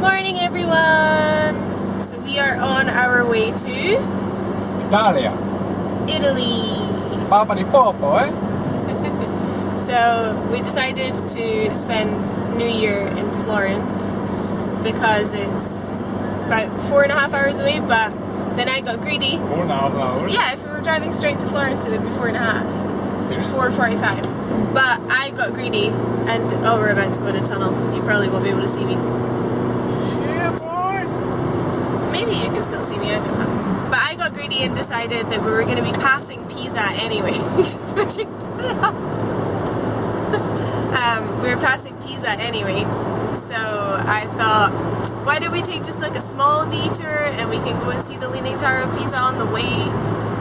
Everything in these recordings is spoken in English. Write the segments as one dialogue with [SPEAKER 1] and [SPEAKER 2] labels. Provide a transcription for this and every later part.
[SPEAKER 1] morning, everyone! So we are on our way to
[SPEAKER 2] Italia.
[SPEAKER 1] Italy.
[SPEAKER 2] Papa di Popo, eh?
[SPEAKER 1] So we decided to spend New Year in Florence because it's about 4.5 hours away, but then I got greedy.
[SPEAKER 2] 4.5 hours?
[SPEAKER 1] Yeah, if we were driving straight to Florence it would be 4.5.
[SPEAKER 2] Seriously?
[SPEAKER 1] 4:45. But I got greedy and we're about to go in a tunnel. You probably won't be able to see me.
[SPEAKER 2] Yeah, boy!
[SPEAKER 1] Maybe you can still see me, I don't know. But I got greedy and decided that we were going to be passing Pisa anyway. Switching it up. We were passing Pisa anyway. So I thought, why don't we take just like a small detour and we can go and see the Leaning Tower of Pisa on the way,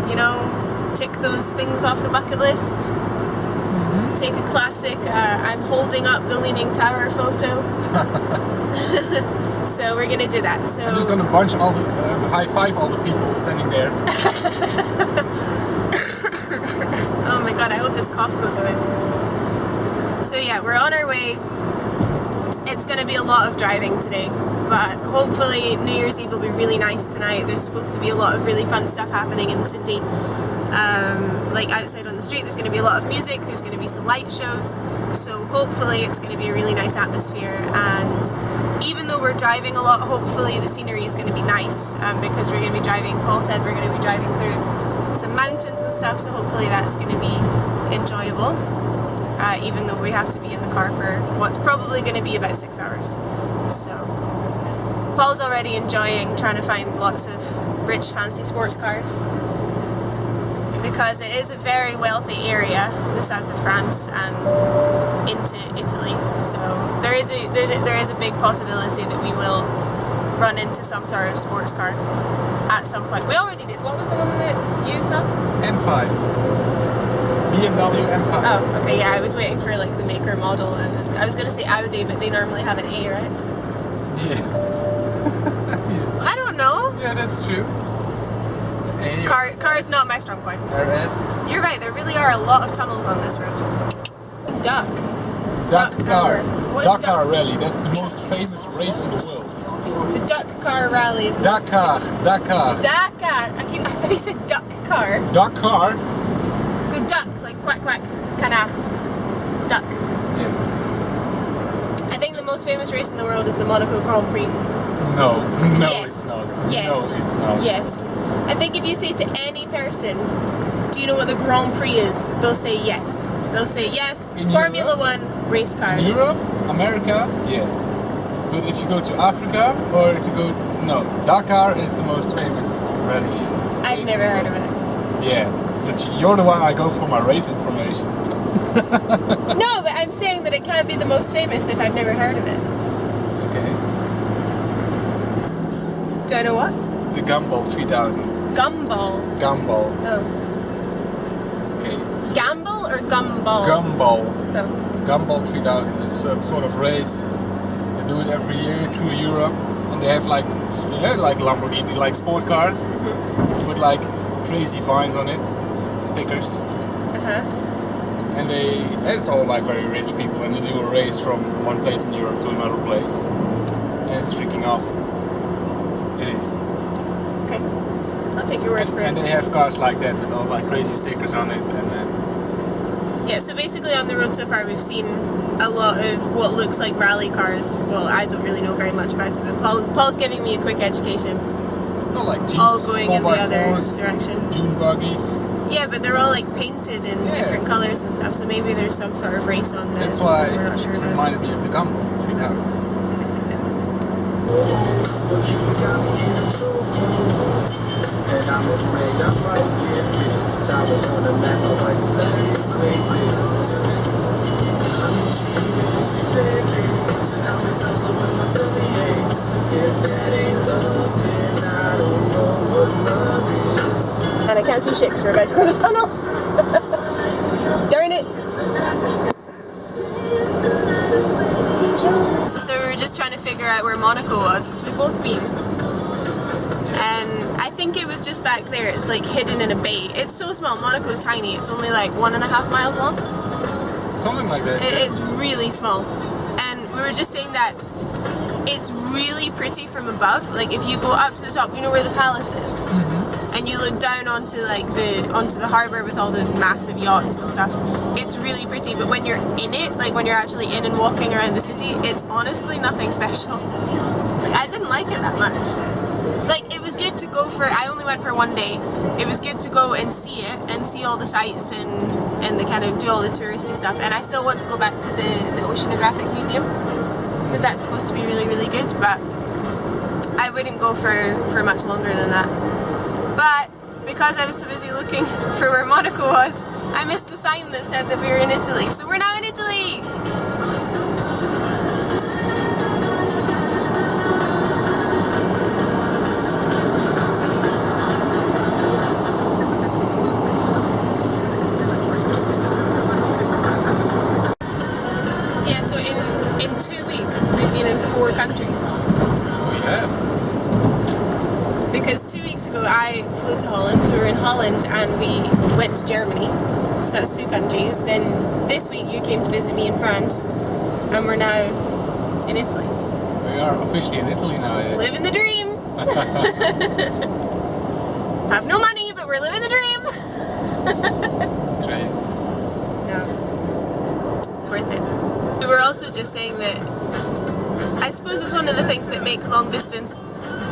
[SPEAKER 1] you know, tick those things off the bucket list. Take a classic, I'm holding up the Leaning Tower photo. So we're gonna do that. So
[SPEAKER 2] I'm just gonna high five all the people standing there.
[SPEAKER 1] Oh my god, I hope this cough goes away. So yeah, we're on our way. It's gonna be a lot of driving today, but hopefully New Year's Eve will be really nice tonight. There's supposed to be a lot of really fun stuff happening in the city. Like outside on the street, there's going to be a lot of music, there's going to be some light shows, so hopefully it's going to be a really nice atmosphere. And even though we're driving a lot, hopefully the scenery is going to be nice, because we're going to be driving, Paul said we're going to be driving through some mountains and stuff, so hopefully that's going to be enjoyable, even though we have to be in the car for what's probably going to be about 6 hours. So Paul's already enjoying trying to find lots of rich fancy sports cars, because it is a very wealthy area, the south of France and into Italy. So there is a big possibility that we will run into some sort of sports car at some point. We already did. What was the one that you saw?
[SPEAKER 2] M5. BMW M5.
[SPEAKER 1] Oh, okay. Yeah, I was waiting for like the maker model, and I was going to say Audi, but they normally have an A, right?
[SPEAKER 2] Yeah. Yeah.
[SPEAKER 1] I don't know.
[SPEAKER 2] Yeah, that's true.
[SPEAKER 1] Car is not my strong point.
[SPEAKER 2] RS.
[SPEAKER 1] You're right, there really are a lot of tunnels on this road. Duck
[SPEAKER 2] Dakar.
[SPEAKER 1] What is
[SPEAKER 2] Dakar Rally, that's the most famous race in the world.
[SPEAKER 1] The duck car rally is the
[SPEAKER 2] Dakar.
[SPEAKER 1] Dakar. I thought you said duck car.
[SPEAKER 2] Dakar?
[SPEAKER 1] No, duck, like quack quack, canard. Duck.
[SPEAKER 2] Yes.
[SPEAKER 1] I think the most famous race in the world is the Monaco Grand Prix.
[SPEAKER 2] No,
[SPEAKER 1] Yes.
[SPEAKER 2] It's not.
[SPEAKER 1] Yes.
[SPEAKER 2] No, it's not.
[SPEAKER 1] Yes. I think if you say to any person, do you know what the Grand Prix is? They'll say yes. They'll say yes,
[SPEAKER 2] In
[SPEAKER 1] Formula
[SPEAKER 2] Europe?
[SPEAKER 1] One race cars.
[SPEAKER 2] In Europe, America, yeah. But if you go to Africa or to go, no, Dakar is the most famous rally.
[SPEAKER 1] I've never heard of it.
[SPEAKER 2] Yeah, but you're the one I go for my race information.
[SPEAKER 1] No, but I'm saying that it can't be the most famous if I've never heard of it.
[SPEAKER 2] Okay.
[SPEAKER 1] Do I know what?
[SPEAKER 2] The Gumball 3000.
[SPEAKER 1] Gumball.
[SPEAKER 2] Gumball.
[SPEAKER 1] Oh.
[SPEAKER 2] Okay. So
[SPEAKER 1] Gamble or gumball?
[SPEAKER 2] Gumball.
[SPEAKER 1] Oh.
[SPEAKER 2] Gumball 3000. It's a sort of race. They do it every year through Europe, and they have like Lamborghini, like sport cars, with like crazy vines on it, stickers. And it's all like very rich people, and they do a race from one place in Europe to another place, and it's freaking awesome. It is.
[SPEAKER 1] Okay, I'll take your word for it.
[SPEAKER 2] And they have cars like that with all like crazy stickers on it, and
[SPEAKER 1] yeah. So basically, on the road so far, we've seen a lot of what looks like rally cars. Well, I don't really know very much about it, but Paul's giving me a quick education.
[SPEAKER 2] not like Jeeps,
[SPEAKER 1] all going in the other
[SPEAKER 2] 4x4s,
[SPEAKER 1] direction.
[SPEAKER 2] dune buggies.
[SPEAKER 1] Yeah, but they're all like painted in different colours and stuff, so maybe there's some sort of race on there.
[SPEAKER 2] That's why
[SPEAKER 1] we're not sure
[SPEAKER 2] it
[SPEAKER 1] about.
[SPEAKER 2] reminded me of the Gumball 3000.
[SPEAKER 3] And I'm afraid I might get bit. Towers on the map, I might stand this way clear. And I'm myself, so when my tummy aches, if that ain't love, then I don't know what love is.
[SPEAKER 1] And I can't see shit because we're about to go to the tunnel. Darn it. So we were just trying to figure out where Monaco was because we've both been. And I think it was just back there. It's like hidden in a bay. It's so small. Monaco's tiny. It's only like 1.5 miles long.
[SPEAKER 2] Something like that.
[SPEAKER 1] It's really small. And we were just saying that it's really pretty from above. Like if you go up to the top, you know where the palace is, and you look down onto like onto the harbour with all the massive yachts and stuff. It's really pretty, but when you're in it, like when you're actually in and walking around the city, it's honestly nothing special. Like, I didn't like it that much. Like it was good to go for. I only went for one day. It was good to go and see it and see all the sights and the kind of do all the touristy stuff. And I still want to go back to the Oceanographic Museum because that's supposed to be really, really good. But I wouldn't go for much longer than that. But because I was so busy looking for where Monaco was, I missed the sign that said that we were in Italy. So we're now in Italy! Yeah, so in 2 weeks we've been in 4 countries.
[SPEAKER 2] We have.
[SPEAKER 1] Because 2 weeks ago I flew to Holland, so we were in Holland and we went to Germany, so that's 2 countries. Then this week you came to visit me in France, and we're now in Italy.
[SPEAKER 2] We are officially in Italy now. Yeah.
[SPEAKER 1] Living the dream! Have no money, but we're living the dream!
[SPEAKER 2] Crazy.
[SPEAKER 1] No, it's worth it. We were also just saying that I suppose it's one of the things that makes long distance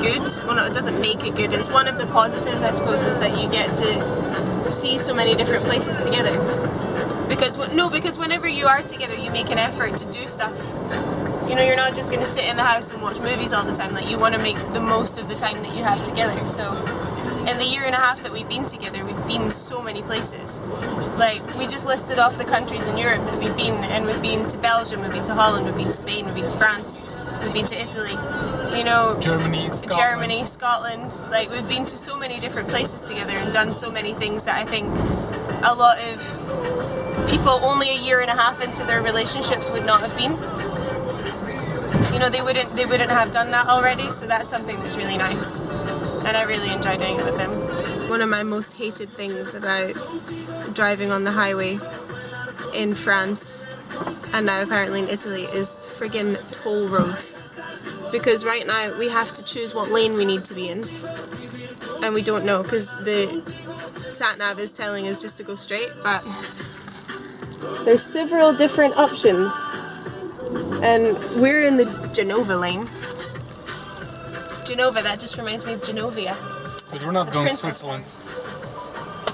[SPEAKER 1] good. Well, no, it doesn't make it good. It's one of the positives, I suppose, is that you get to see so many different places together. Because whenever you are together, you make an effort to do stuff. You know, you're not just going to sit in the house and watch movies all the time. Like, you want to make the most of the time that you have together. So, in the year and a half that we've been together, we've been so many places. Like, we just listed off the countries in Europe that we've been, and we've been to Belgium, we've been to Holland, we've been to Spain, we've been to France, we've been to Italy. You know,
[SPEAKER 2] Germany,
[SPEAKER 1] Scotland. Like, we've been to so many different places together and done so many things that I think a lot of people only a year and a half into their relationships would not have been. You know, they wouldn't have done that already, so that's something that's really nice. And I really enjoy doing it with him. One of my most hated things about driving on the highway in France and now apparently in Italy is friggin' toll roads. Because right now we have to choose what lane we need to be in, and we don't know because the sat-nav is telling us just to go straight, but there's several different options, and we're in the Genova lane. Genova, that just reminds me of Genovia.
[SPEAKER 2] But we're not going to
[SPEAKER 1] Princess
[SPEAKER 2] Switzerland.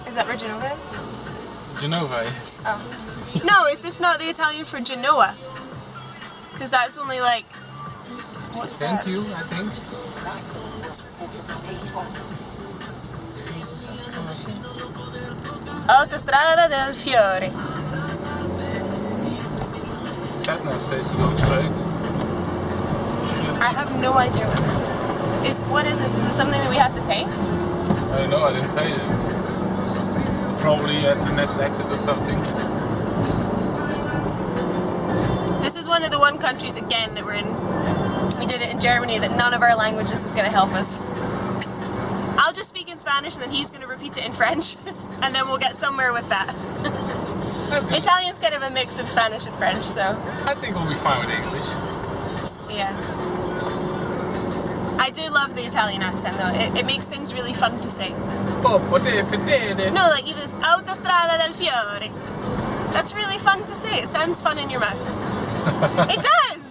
[SPEAKER 1] Is that where Genova is?
[SPEAKER 2] Genova, yes.
[SPEAKER 1] Oh. No, is this not the Italian for Genoa? Because that's only like... What's
[SPEAKER 2] Thank
[SPEAKER 1] that?
[SPEAKER 2] you, I think.
[SPEAKER 1] Autostrada del Fiore.
[SPEAKER 2] Sat-nav says to go straight.
[SPEAKER 1] I have no idea what this is. What is this? Is it something that we have to pay?
[SPEAKER 2] I don't know, I didn't pay it. Probably at the next exit or something.
[SPEAKER 1] This is one of the countries again that we're in. We did it in Germany that none of our languages is going to help us. I'll just speak in Spanish and then he's going to repeat it in French and then we'll get somewhere with that. Italian's kind of a mix of Spanish and French, so...
[SPEAKER 2] I think we'll be fine with English.
[SPEAKER 1] Yeah. I do love the Italian accent though. It makes things really fun to say.
[SPEAKER 2] Oh, potete.
[SPEAKER 1] No, like even this Autostrada del Fiore. That's really fun to say. It sounds fun in your mouth. It does!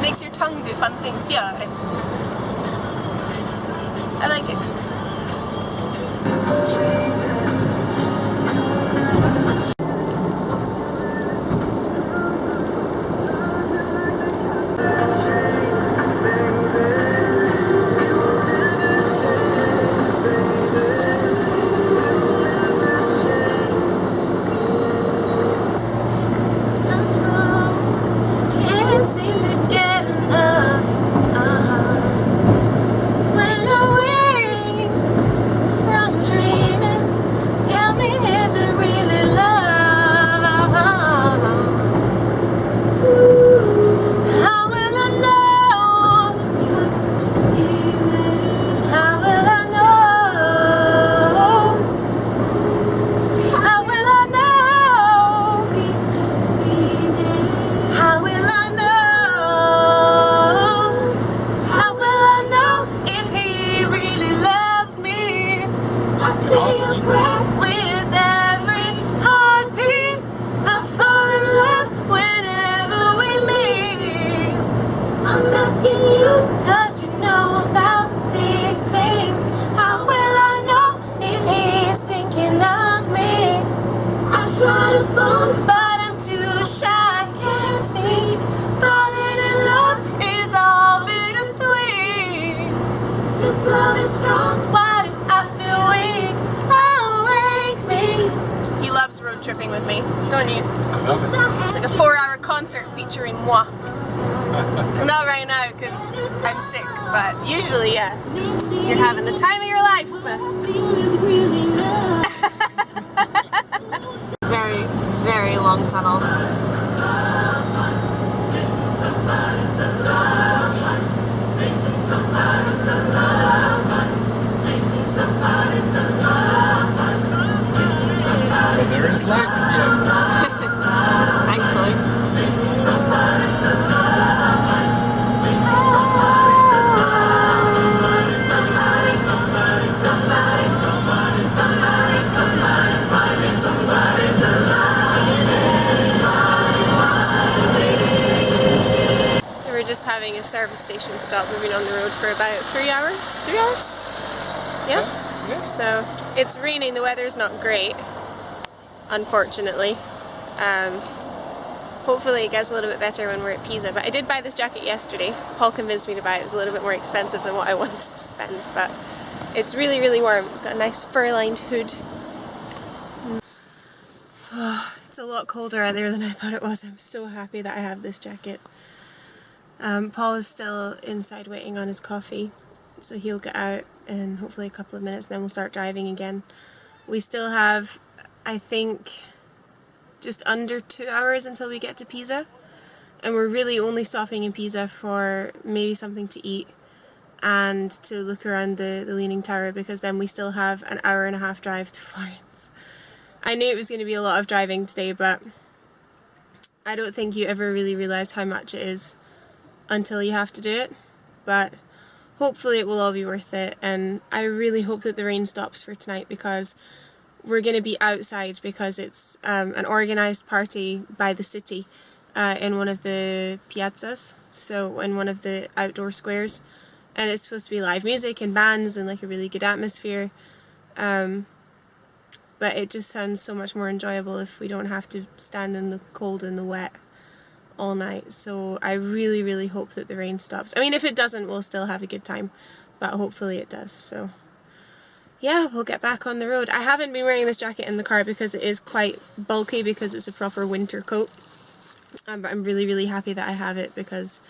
[SPEAKER 1] Makes your tongue do fun things. Fiore. I like it. When I wake driving with me, don't you?
[SPEAKER 2] I love it.
[SPEAKER 1] It's like a 4-hour concert featuring moi. Not right now because I'm sick, but usually, yeah, you're having the time of your life. Very, very long tunnel.
[SPEAKER 2] But there is light at the end.
[SPEAKER 1] Thankfully. So we're just having a service station stop. We've been on the road for about 3 hours? 3 hours? Yeah?
[SPEAKER 2] Yeah.
[SPEAKER 1] So it's raining, the weather's not great, unfortunately. Hopefully it gets a little bit better when we're at Pisa, but I did buy this jacket yesterday. Paul convinced me to buy it. It was a little bit more expensive than what I wanted to spend, but it's really, really warm. It's got a nice fur-lined hood. Oh, it's a lot colder out there than I thought it was. I'm so happy that I have this jacket. Paul is still inside waiting on his coffee, so he'll get out in hopefully a couple of minutes, and then we'll start driving again. We still have, I think, just under 2 hours until we get to Pisa, and we're really only stopping in Pisa for maybe something to eat and to look around the Leaning Tower, because then we still have an 1.5-hour drive to Florence. I knew it was going to be a lot of driving today, but I don't think you ever really realise how much it is until you have to do it, but hopefully it will all be worth it. And I really hope that the rain stops for tonight, because we're going to be outside, because it's an organised party by the city in one of the piazzas, so in one of the outdoor squares, and it's supposed to be live music and bands and like a really good atmosphere, but it just sounds so much more enjoyable if we don't have to stand in the cold and the wet all night. So I really, really hope that the rain stops. I mean, if it doesn't, we'll still have a good time, but hopefully it does. So yeah, we'll get back on the road. I haven't been wearing this jacket in the car because it is quite bulky, because it's a proper winter coat, but I'm really, really happy that I have it, because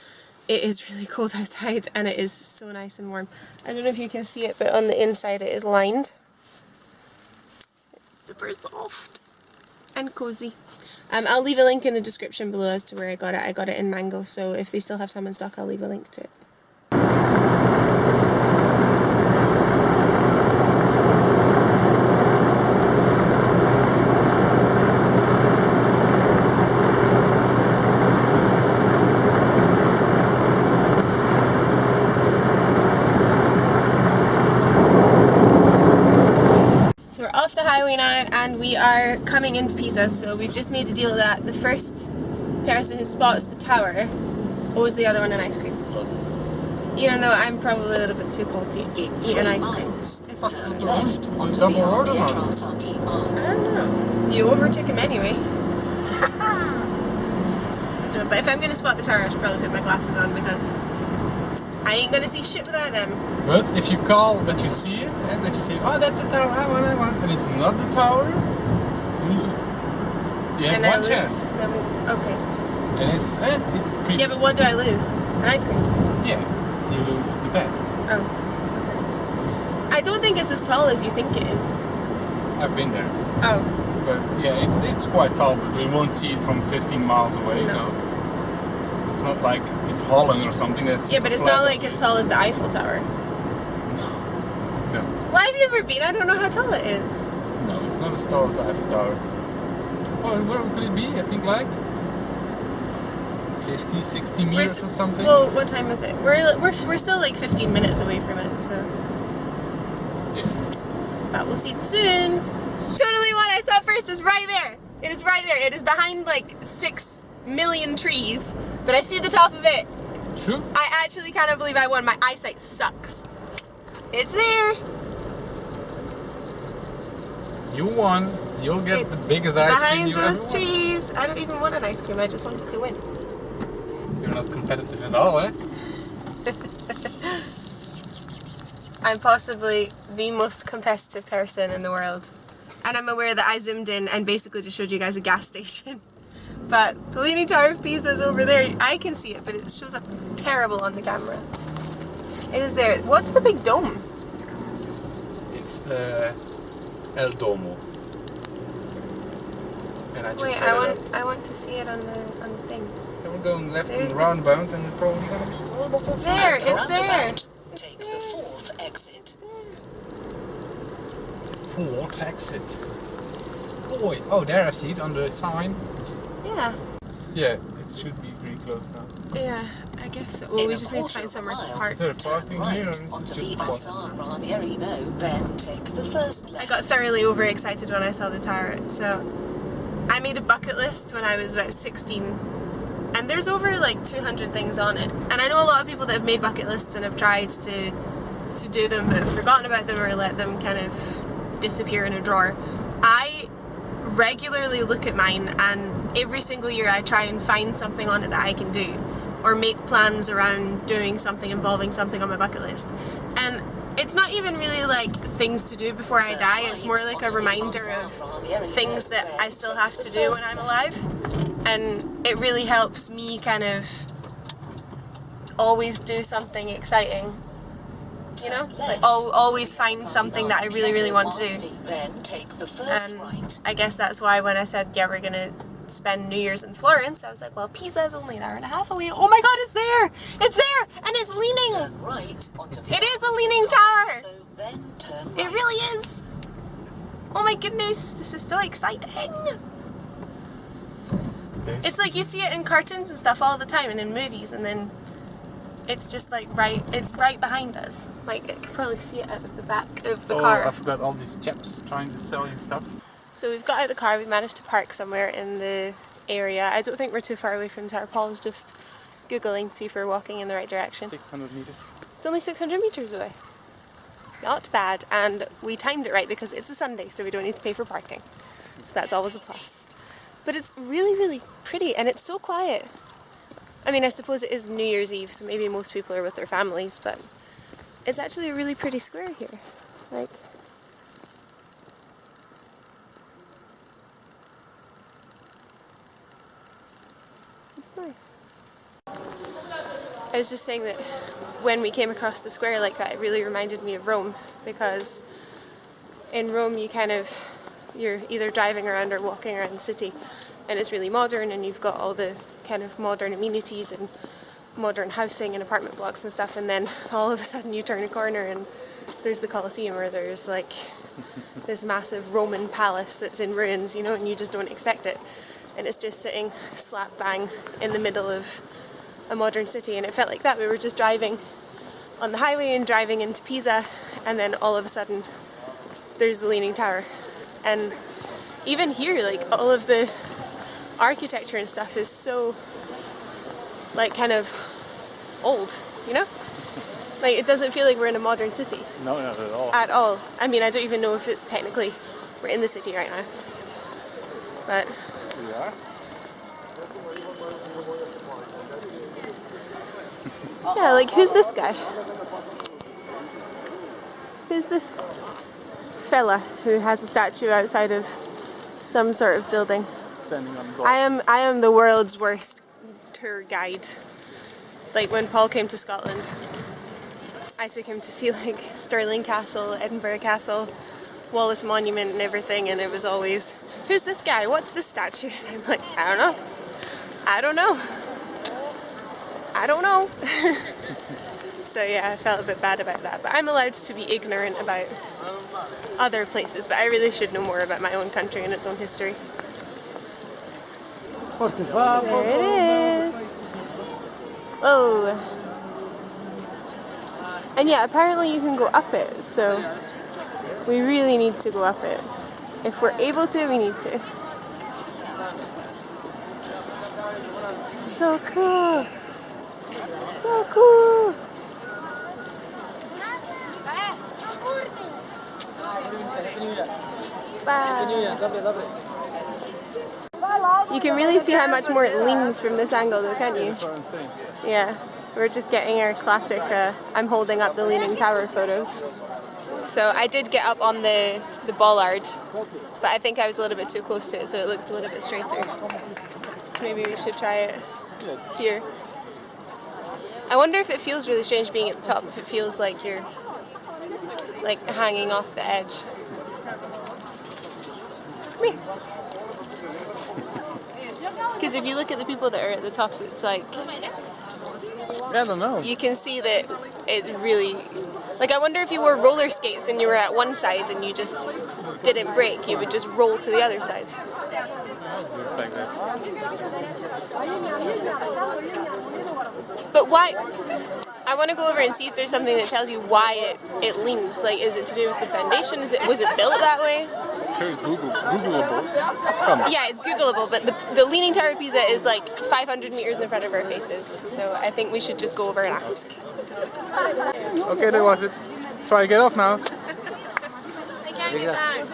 [SPEAKER 1] it is really cold outside and it is so nice and warm. I don't know if you can see it, but on the inside it is lined. It's super soft and cozy. I'll leave a link in the description below as to where I got it. I got it in Mango, so if they still have some in stock, I'll leave a link to it. So we're off the highway now and we are coming into Pisa, so we've just made a deal that the first person who spots the tower owes the other one an ice cream. Even though I'm probably a little bit too cold to eat an ice cream.
[SPEAKER 2] On double order mode.
[SPEAKER 1] I don't know. You overtook him anyway. So, but if I'm going to spot the tower, I should probably put my glasses on, because I ain't going to see shit without them.
[SPEAKER 2] But if you call that you see it, and that you say, oh, that's the tower, I want, and it's not the tower, you lose. You have one chance.
[SPEAKER 1] Okay.
[SPEAKER 2] And it's pretty...
[SPEAKER 1] Yeah, but what do I lose? An ice cream?
[SPEAKER 2] Yeah, you lose the bet.
[SPEAKER 1] Oh, okay. I don't think it's as tall as you think it is.
[SPEAKER 2] I've been there.
[SPEAKER 1] Oh.
[SPEAKER 2] But yeah, it's quite tall, but we won't see it from 15 miles away. No. It's not like it's Holland or something that's...
[SPEAKER 1] Yeah, but it's not like as tall as the Eiffel Tower.
[SPEAKER 2] No.
[SPEAKER 1] Well, I've never been. I don't know how tall it is.
[SPEAKER 2] No, it's not as tall as the Eiffel Tower. Oh, what could it be? I think like 50, 60 meters or something.
[SPEAKER 1] Well, what time is it? We're still like 15 minutes away from it, so...
[SPEAKER 2] Yeah.
[SPEAKER 1] But we'll see it soon. Totally what I saw first is right there. It is right there. It is behind like 6 million trees, but I see the top of it.
[SPEAKER 2] True.
[SPEAKER 1] I actually cannot believe I won. My eyesight sucks. It's there.
[SPEAKER 2] You won. You'll get the biggest ice cream you ever
[SPEAKER 1] behind those
[SPEAKER 2] won.
[SPEAKER 1] trees. I don't even want an ice cream. I just wanted to win.
[SPEAKER 2] You're not competitive at all, eh?
[SPEAKER 1] I'm possibly the most competitive person in the world. And I'm aware that I zoomed in and basically just showed you guys a gas station. But the Leaning Tower of Pisa is over there. I can see it, but it shows up terrible on the camera. It is there. What's the big dome?
[SPEAKER 2] It's El Domo. And I just
[SPEAKER 1] Wait, I want to see it on the thing.
[SPEAKER 2] And we're going left
[SPEAKER 1] There's
[SPEAKER 2] in the roundabout, and we're probably gonna be a little bit of
[SPEAKER 1] There, it's there.
[SPEAKER 4] Take the fourth exit.
[SPEAKER 2] fourth exit. Oh, there I see it on the sign.
[SPEAKER 1] Yeah.
[SPEAKER 2] Yeah, it should be pretty close now.
[SPEAKER 1] Yeah, I guess so. Well, we just need to find somewhere to park.
[SPEAKER 2] Is there parking here, or is it
[SPEAKER 4] Onto
[SPEAKER 2] just
[SPEAKER 4] Piazza
[SPEAKER 2] one?
[SPEAKER 4] Michelangelo, then take the first left.
[SPEAKER 1] I got thoroughly overexcited when I saw the tower. So I made a bucket list when I was about 16, and there's over like 200 things on it. And I know a lot of people that have made bucket lists and have tried to do them, but have forgotten about them or let them kind of disappear in a drawer. I regularly look at mine, and every single year I try and find something on it that I can do, or make plans around doing something involving something on my bucket list. And it's not even really like things to do before I die, it's more like a reminder of things that I still have to do when I'm alive. And it really helps me kind of always do something exciting, you know? Like always find something that I really, really want to do. And I guess that's why when I said, yeah, we're gonna spend New Year's in Florence, I was like, well, Pisa is only an hour and a half away. Oh my god, it's there! It's there! And it's leaning! It is a leaning tower! It really is! Oh my goodness, this is so exciting! It's like you see it in cartoons and stuff all the time and in movies, and then it's just like it's right behind us. Like, I can probably see it out of the back of the car.
[SPEAKER 2] I forgot all these chaps trying to sell you stuff.
[SPEAKER 1] So we've got out of the car, we've managed to park somewhere in the area. I don't think we're too far away from the tower. Paul's just Googling to see if we're walking in the right direction.
[SPEAKER 2] 600 meters.
[SPEAKER 1] It's only 600 meters away. Not bad, and we timed it right because it's a Sunday, so we don't need to pay for parking. So that's always a plus. But it's really, really pretty, and it's so quiet. I mean, I suppose it is New Year's Eve, so maybe most people are with their families, but it's actually a really pretty square here. Like, it's nice. I was just saying that when we came across the square like that, it really reminded me of Rome, because in Rome you're either driving around or walking around the city, and it's really modern, and you've got all the kind of modern amenities and modern housing and apartment blocks and stuff, and then all of a sudden you turn a corner and there's the Colosseum, or there's like this massive Roman palace that's in ruins, you know, and you just don't expect it, and it's just sitting slap bang in the middle of a modern city. And it felt like that. We were just driving on the highway and driving into Pisa, and then all of a sudden there's the Leaning Tower. And even here, like, all of the architecture and stuff is so, like, kind of old, you know? Like, it doesn't feel like we're in a modern city.
[SPEAKER 2] No, not at all.
[SPEAKER 1] At all. I mean, I don't even know if it's technically, we're in the city right now. But
[SPEAKER 2] We are.
[SPEAKER 1] yeah, like, who's this guy? Who's this fella who has a statue outside of some sort of building?
[SPEAKER 2] Standing on the
[SPEAKER 1] I am the world's worst tour guide. Like, when Paul came to Scotland, I took him to see like Stirling Castle, Edinburgh Castle, Wallace Monument and everything, and it was always, who's this guy? What's this statue? And I'm like, I don't know. So yeah, I felt a bit bad about that, but I'm allowed to be ignorant about other places, but I really should know more about my own country and its own history. There it is. Oh. And yeah, apparently you can go up it, so we really need to go up it. If we're able to, we need to. So cool. So cool. Bye. You can really see how much more it leans from this angle though, can't you?
[SPEAKER 2] That's what I'm saying.
[SPEAKER 1] Yeah, we're just getting our classic I'm holding up the Leaning Tower photos. So I did get up on the bollard but I think I was a little bit too close to it, so it looked a little bit straighter. So maybe we should try it here. I wonder if it feels really strange being at the top, if it feels like you're like hanging off the edge. Come here. Because if you look at the people that are at the top, it's like,
[SPEAKER 2] I don't know.
[SPEAKER 1] you can see that it really, like I wonder if you wore roller skates and you were at one side and you just didn't break, you would just roll to the other side.
[SPEAKER 2] Looks like that.
[SPEAKER 1] But why? I want to go over and see if there's something that tells you why it leans. Like, is it to do with the foundation? Was it built that way?
[SPEAKER 2] Sure, it's Googleable. Come.
[SPEAKER 1] Yeah, it's Googleable, but the Leaning Tower of Pisa is like 500 meters in front of our faces. So I think we should just go over and ask.
[SPEAKER 2] Okay, that was it. Try to get off now.
[SPEAKER 1] I can't get down.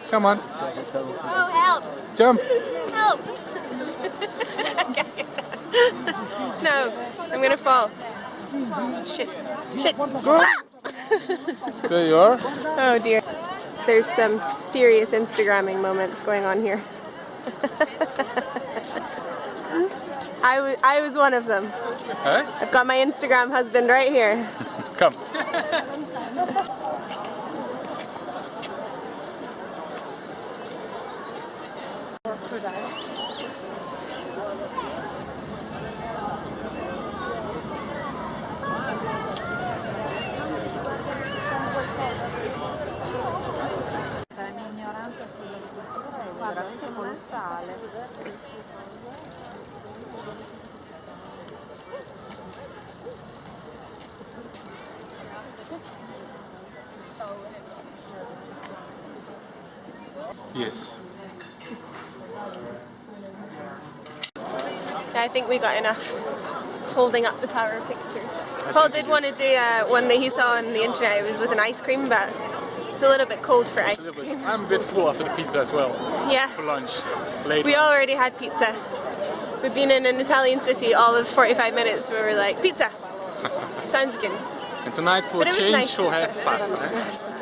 [SPEAKER 2] Come on.
[SPEAKER 1] Oh, help!
[SPEAKER 2] Jump.
[SPEAKER 1] Help! I can't get down. No, I'm gonna fall. Shit. Shit.
[SPEAKER 2] Go. There you are.
[SPEAKER 1] Oh dear. There's some serious Instagramming moments going on here. I was one of them.
[SPEAKER 2] Huh?
[SPEAKER 1] I've got my Instagram husband right here.
[SPEAKER 2] Come. Yes.
[SPEAKER 1] I think we got enough holding up the tower pictures. Paul did want to do one that he saw on the internet. It was with an ice cream, but it's a little bit cold for ice cream.
[SPEAKER 2] I'm a bit full after the pizza as well.
[SPEAKER 1] Yeah.
[SPEAKER 2] For lunch. Later.
[SPEAKER 1] We already had pizza. We've been in an Italian city all of 45 minutes where we're like, pizza! Sounds good.
[SPEAKER 2] And tonight for
[SPEAKER 1] But it was
[SPEAKER 2] change
[SPEAKER 1] nice
[SPEAKER 2] we'll
[SPEAKER 1] pizza.
[SPEAKER 2] have pasta.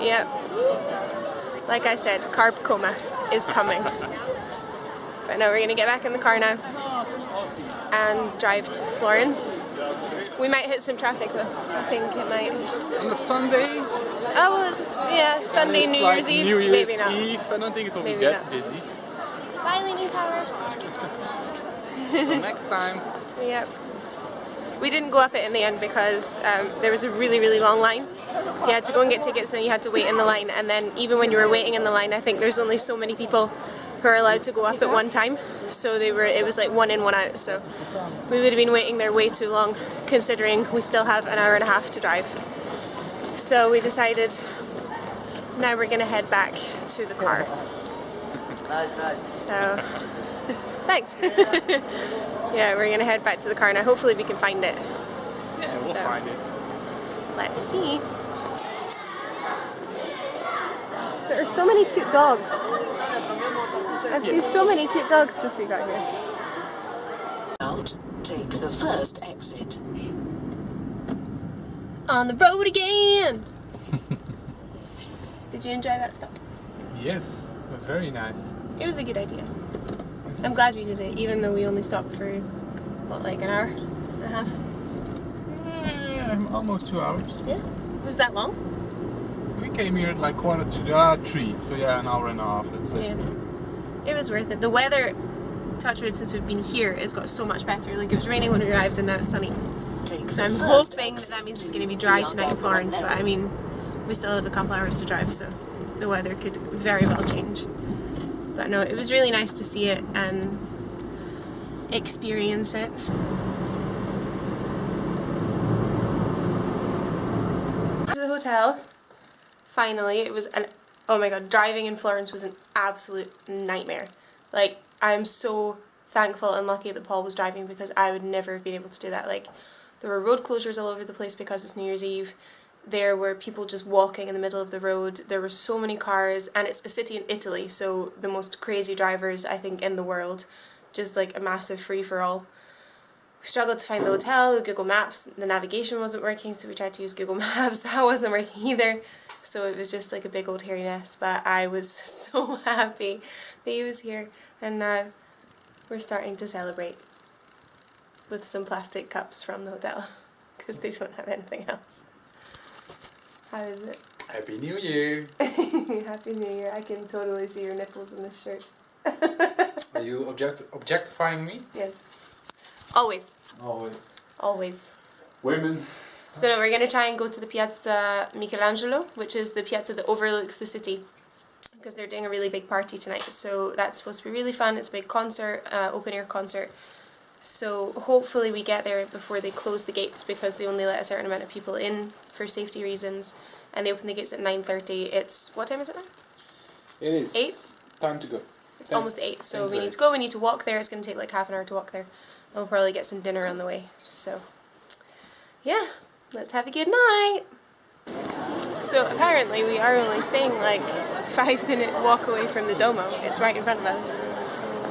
[SPEAKER 2] Eh?
[SPEAKER 1] Yep. Like I said, carb coma is coming. But no, we're going to get back in the car now and drive to Florence. We might hit some traffic though. I think it might.
[SPEAKER 2] On the Sunday?
[SPEAKER 1] Oh, well, it's Sunday,
[SPEAKER 2] It's
[SPEAKER 1] New
[SPEAKER 2] like
[SPEAKER 1] Year's Eve?
[SPEAKER 2] New Year's
[SPEAKER 1] Maybe not.
[SPEAKER 2] Eve. I don't think it will
[SPEAKER 1] Maybe
[SPEAKER 2] be that
[SPEAKER 1] not.
[SPEAKER 2] busy.
[SPEAKER 1] Bye, Leaning Tower.
[SPEAKER 2] So next time.
[SPEAKER 1] Yep. We didn't go up it in the end because there was a really, really long line. You had to go and get tickets and you had to wait in the line, and then even when you were waiting in the line, I think there's only so many people who are allowed to go up at one time. So it was like one in, one out. So we would have been waiting there way too long, considering we still have an hour and a half to drive. So we decided now we're gonna head back to the car. So thanks. Yeah, we're gonna head back to the car now. Hopefully we can find it.
[SPEAKER 2] Yeah, we'll find it.
[SPEAKER 1] Let's see. There are so many cute dogs. I've seen so many cute dogs since we got here.
[SPEAKER 4] Out, take the first exit.
[SPEAKER 1] On the road again! Did you enjoy that stop?
[SPEAKER 2] Yes, it was very nice.
[SPEAKER 1] It was a good idea. I'm glad we did it, even though we only stopped for, what, like an hour and a half?
[SPEAKER 2] Yeah, almost 2 hours.
[SPEAKER 1] Yeah? Was that long?
[SPEAKER 2] We came here at like 2:45, so yeah, an hour and a half, let's say.
[SPEAKER 1] Yeah. It was worth it. The weather, touch wood, since we've been here, has got so much better. Like, it was raining when we arrived and now it's sunny.
[SPEAKER 4] Take
[SPEAKER 1] So
[SPEAKER 4] the
[SPEAKER 1] I'm
[SPEAKER 4] first
[SPEAKER 1] hoping
[SPEAKER 4] exit
[SPEAKER 1] that means it's
[SPEAKER 4] to
[SPEAKER 1] going to be dry
[SPEAKER 4] Piazza
[SPEAKER 1] tonight in Florence, but I mean, we still have a couple hours to drive, so the weather could very well change. But no, it was really nice to see it and experience it. To the hotel. Finally, it was an, oh my god, driving in Florence was an absolute nightmare. Like, I'm so thankful and lucky that Paul was driving because I would never have been able to do that. Like, there were road closures all over the place because it's New Year's Eve. There were people just walking in the middle of the road. There were so many cars, and it's a city in Italy, so the most crazy drivers, I think, in the world. Just like a massive free-for-all. struggled to find the hotel. Google Maps, the navigation wasn't working, so we tried to use Google Maps. That wasn't working either. So it was just like a big old hairy mess. But I was so happy that he was here, and now we're starting to celebrate with some plastic cups from the hotel because they don't have anything else. How is it?
[SPEAKER 2] Happy New Year!
[SPEAKER 1] Happy New Year. I can totally see your nipples in this shirt.
[SPEAKER 2] Are you objectifying me?
[SPEAKER 1] Yes. Always.
[SPEAKER 2] Always.
[SPEAKER 1] Always.
[SPEAKER 2] Women.
[SPEAKER 1] So no, we're going to try and go to the Piazza Michelangelo, which is the piazza that overlooks the city, because they're doing a really big party tonight. So that's supposed to be really fun. It's a big concert, open air concert. So hopefully we get there before they close the gates, because they only let a certain amount of people in for safety reasons, and they open the gates at 9:30. It's, what time is it now?
[SPEAKER 2] It is.
[SPEAKER 1] 8?
[SPEAKER 2] Time to go.
[SPEAKER 1] It's almost 8, so we need to go, we need to walk there. It's going to take like half an hour to walk there. And we'll probably get some dinner on the way. So, yeah, let's have a good night. So apparently we are only staying like 5-minute walk away from the Duomo. It's right in front of us.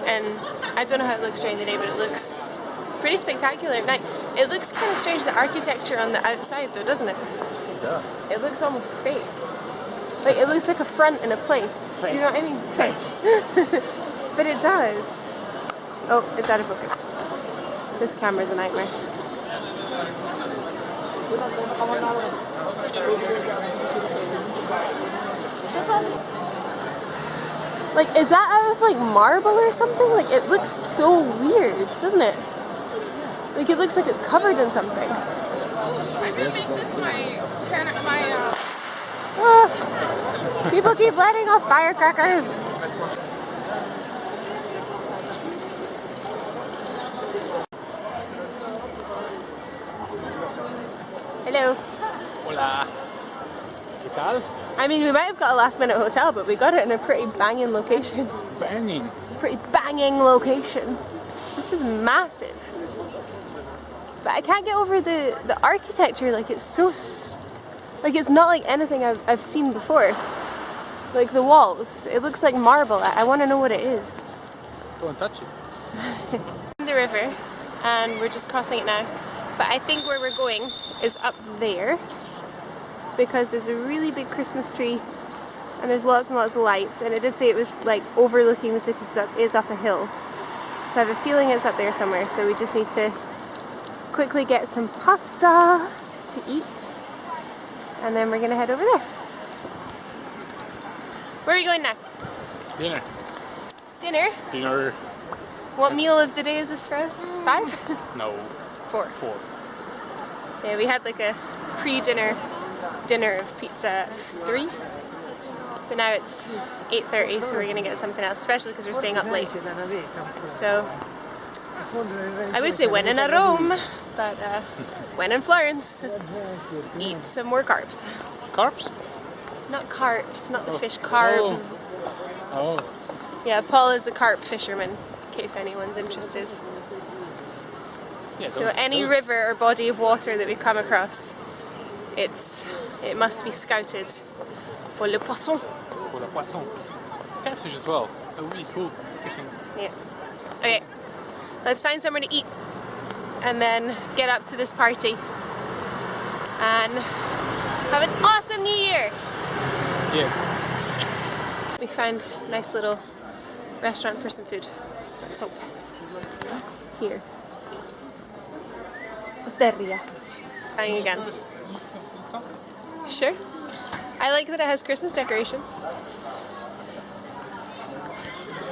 [SPEAKER 1] And I don't know how it looks during the day, but it looks pretty spectacular at night. It looks kind of strange, the architecture on the outside though, doesn't it?
[SPEAKER 2] Yeah.
[SPEAKER 1] It looks almost fake. Like, it looks like a front in a plate. Do you know what I mean? It's fake. But it does. Oh, it's out of focus. This camera's a nightmare. Like, is that out of, like, marble or something? Like, it looks so weird, doesn't it? Like, it looks like it's covered in something.
[SPEAKER 5] I'm gonna make this my
[SPEAKER 1] People keep letting off firecrackers. Hello.
[SPEAKER 2] Hola. ¿Qué tal?
[SPEAKER 1] I mean, we might have got a last minute hotel, but we got it in a pretty banging location.
[SPEAKER 2] Banging.
[SPEAKER 1] Pretty banging location. This is massive. But I can't get over the architecture. Like, it's so... Like, it's not like anything I've seen before. Like, the walls. It looks like marble. I want to know what it is.
[SPEAKER 2] Don't touch it.
[SPEAKER 1] The river, and we're just crossing it now. But I think where we're going is up there, because there's a really big Christmas tree and there's lots and lots of lights, and it did say it was like overlooking the city, so that is up a hill. So I have a feeling it's up there somewhere, so we just need to quickly get some pasta to eat, and then we're gonna head over there. Where are we going now?
[SPEAKER 2] Dinner.
[SPEAKER 1] Dinner?
[SPEAKER 2] Dinner.
[SPEAKER 1] What meal of the day is this for us? 5?
[SPEAKER 2] No.
[SPEAKER 1] 4.
[SPEAKER 2] 4.
[SPEAKER 1] Yeah, we had like a pre-dinner dinner of pizza at 3, but now it's 8:30, so we're gonna get something else, especially because we're staying up late. So I would say when in a Rome, but when in Florence, eat some more carbs.
[SPEAKER 2] Carbs?
[SPEAKER 1] Not carps, not the fish, carbs.
[SPEAKER 2] Oh.
[SPEAKER 1] Yeah, Paul is a carp fisherman, in case anyone's interested.
[SPEAKER 2] Yeah,
[SPEAKER 1] So any river or body of water that we come across, it must be scouted for le poisson.
[SPEAKER 2] For the poisson. Catfish as well. That would be cool. Fishing.
[SPEAKER 1] Yeah. Okay, let's find somewhere to eat and then get up to this party and have an awesome New Year.
[SPEAKER 2] Yes.
[SPEAKER 1] We found a nice little restaurant for some food. Let's hope. Here. Osteria. Trying again. Sure. I like that it has Christmas decorations.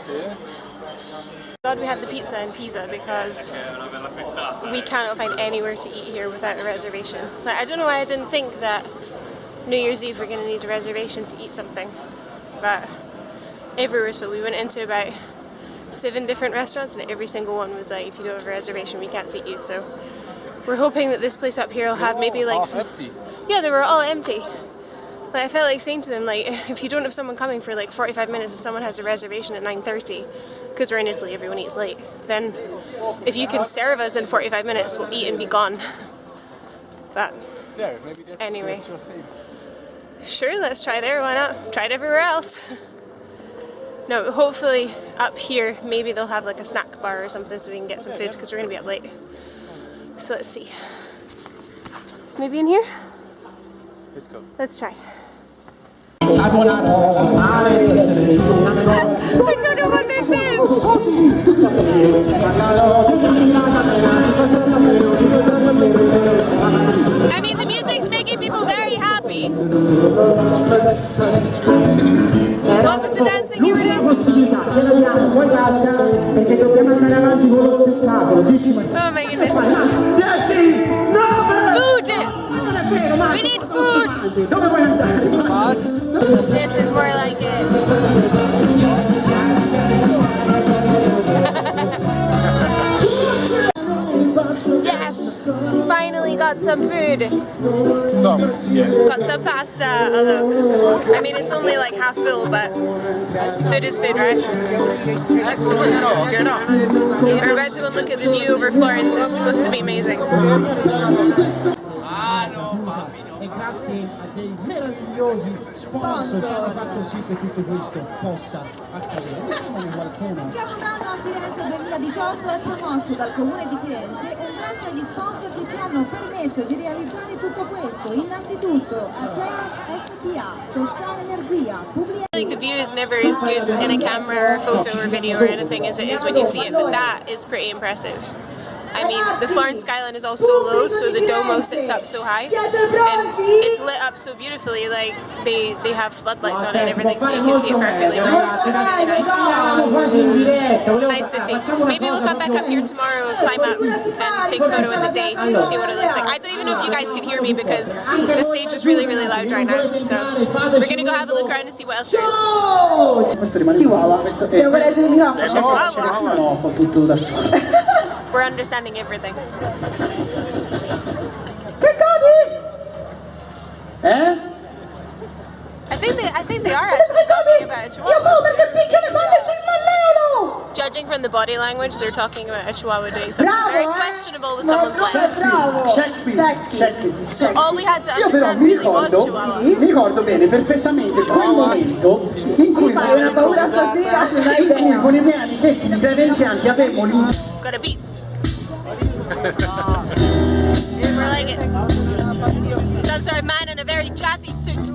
[SPEAKER 2] Yeah.
[SPEAKER 1] God, we had the pizza in Pisa because we cannot find anywhere to eat here without a reservation. Like, I don't know why I didn't think that New Year's Eve we're going to need a reservation to eat something, but everywhere's full. We went into about 7 different restaurants, and every single one was like, if you don't have a reservation, we can't seat you. So we're hoping that this place up here will have maybe like some...
[SPEAKER 2] empty.
[SPEAKER 1] Yeah, they were all empty. But I felt like saying to them, like, if you don't have someone coming for like 45 minutes, if someone has a reservation at 9:30, because we're in Italy, everyone eats late, then if you can serve us in 45 minutes, we'll eat and be gone. But
[SPEAKER 2] There, maybe that's,
[SPEAKER 1] anyway.
[SPEAKER 2] that's your thing.
[SPEAKER 1] Sure, let's try there, why not? Tried everywhere else. No, but hopefully up here, maybe they'll have like a snack bar or something so we can get some food, because we're going to be up late. So let's see. Maybe in here?
[SPEAKER 2] Let's go.
[SPEAKER 1] Let's try. I don't know what this is! I mean, the music's making people very happy. What was the dancing you were doing? Oh my goodness. Food! We need food! This is more like it. Yes! Finally got some food.
[SPEAKER 2] Some, yes.
[SPEAKER 1] Got some pasta, although, I mean, it's only like half full, but food is food, right? We're about to go and look at the view over Florence. It's supposed to be amazing.
[SPEAKER 6] E grazie a dei meravigliosi sponsor che hanno fatto sì che tutto questo possa accadere. Diciamo qualcuno.
[SPEAKER 7] Stiamo dando a Firenze 2018 è promosso dal Comune di Firenze e grazie agli sponsor che ci hanno permesso di realizzare tutto questo. Innanzitutto Acea SPA, Toscana Energia, Pubblica.
[SPEAKER 1] I think the view is never as good in a camera or photo or video or anything as it is when you see it, but that is pretty impressive. I mean, the Florence skyline is all so low, so the Duomo sits up so high, and it's lit up so beautifully, like they have floodlights on it and everything, so you can see it perfectly from here, so it's really nice. It's a nice city. Maybe we'll come back up here tomorrow, climb up and take a photo in the day and see what it looks like. I don't even know if you guys can hear me because the stage is really, really loud right now, so we're going to go have a look around and see what else there is. We're understanding everything. I think they are actually talking about a chihuahua. Judging from the body language, they're talking about a chihuahua doing something very questionable with someone's life. So all we had to understand really was chihuahua.
[SPEAKER 8] Mi ricordo bene perfettamente quel momento in cui con i miei amichetti di pre 20 anni avevamo
[SPEAKER 1] Got a beat. We're like it. Some sort of man in a very jazzy suit.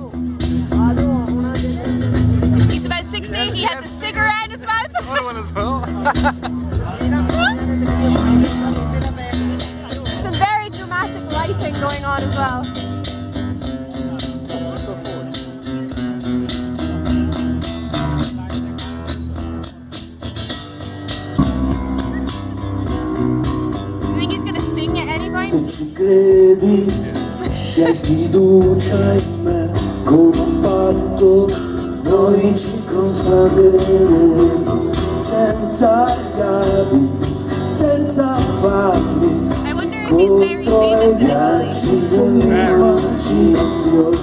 [SPEAKER 1] He's about 16, he has a cigarette in his mouth.
[SPEAKER 2] Another one as well.
[SPEAKER 1] Some very dramatic lighting going on as well. Do you think he's gonna sing at any point?
[SPEAKER 3] Se ci credi, c'è fiducia in me, con un patto noi ci consagreremo, senza gli abiti, senza farli,
[SPEAKER 1] I wonder if he's very famous in Italy.
[SPEAKER 3] dell'immaginazione.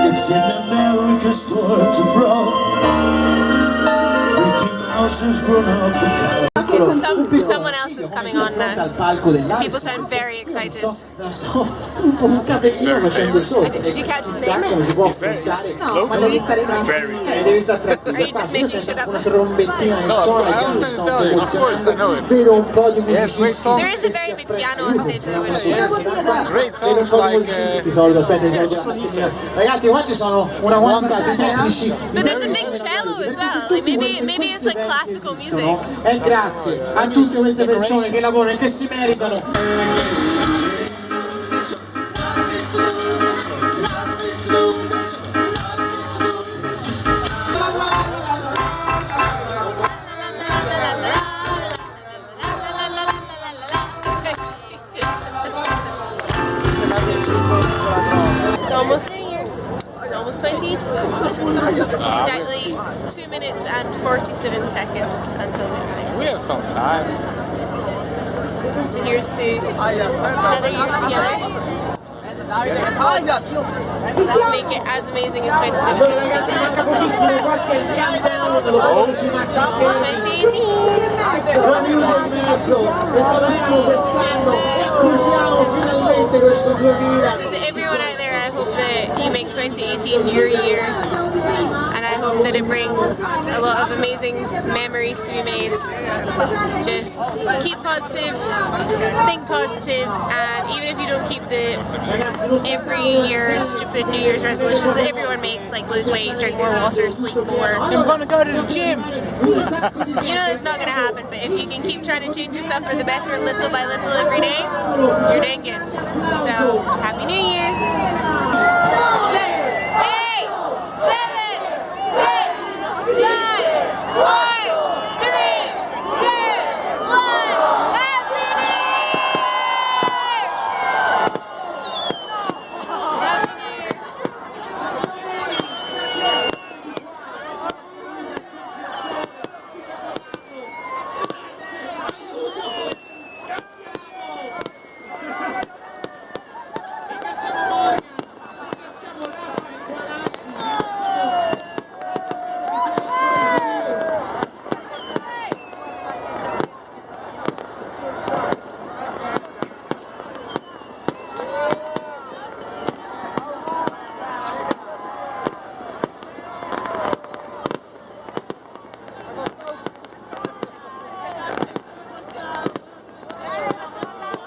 [SPEAKER 3] It's in America's torture bro. Mickey Mouse has grown up the cow.
[SPEAKER 1] Someone else is coming on now. People sound very excited. Did you catch his name?
[SPEAKER 2] He's very slow. Very.
[SPEAKER 1] Are you just making shit up?
[SPEAKER 2] No, I understand Italian. Of course, I know it. Yes, great songs.
[SPEAKER 1] There is a very big piano on stage though, which
[SPEAKER 2] Yes, great songs like...
[SPEAKER 6] Ragazzi, qua ci sono una quantità di tecnici.
[SPEAKER 1] But there's a big cello as well. Like maybe it's like classical music.
[SPEAKER 6] E grazie a tutte queste persone che lavorano e che si meritano.
[SPEAKER 1] It's almost New Year. It's almost 2018. It's exactly 2 minutes and 47 seconds until midnight.
[SPEAKER 2] We have some time.
[SPEAKER 1] So here's to another year together. Let's make it as amazing as 2017. It's 2018. So to everyone out there, I hope that you make 2018 your year. that it brings a lot of amazing memories to be made. Just keep positive, think positive, and even if you don't keep the every year stupid New Year's resolutions that everyone makes, like lose weight, drink more water, sleep more.
[SPEAKER 2] I'm gonna go to the gym.
[SPEAKER 1] You know it's not going to happen, but if you can keep trying to change yourself for the better little by little every day, you're doing good. So, Happy New Year!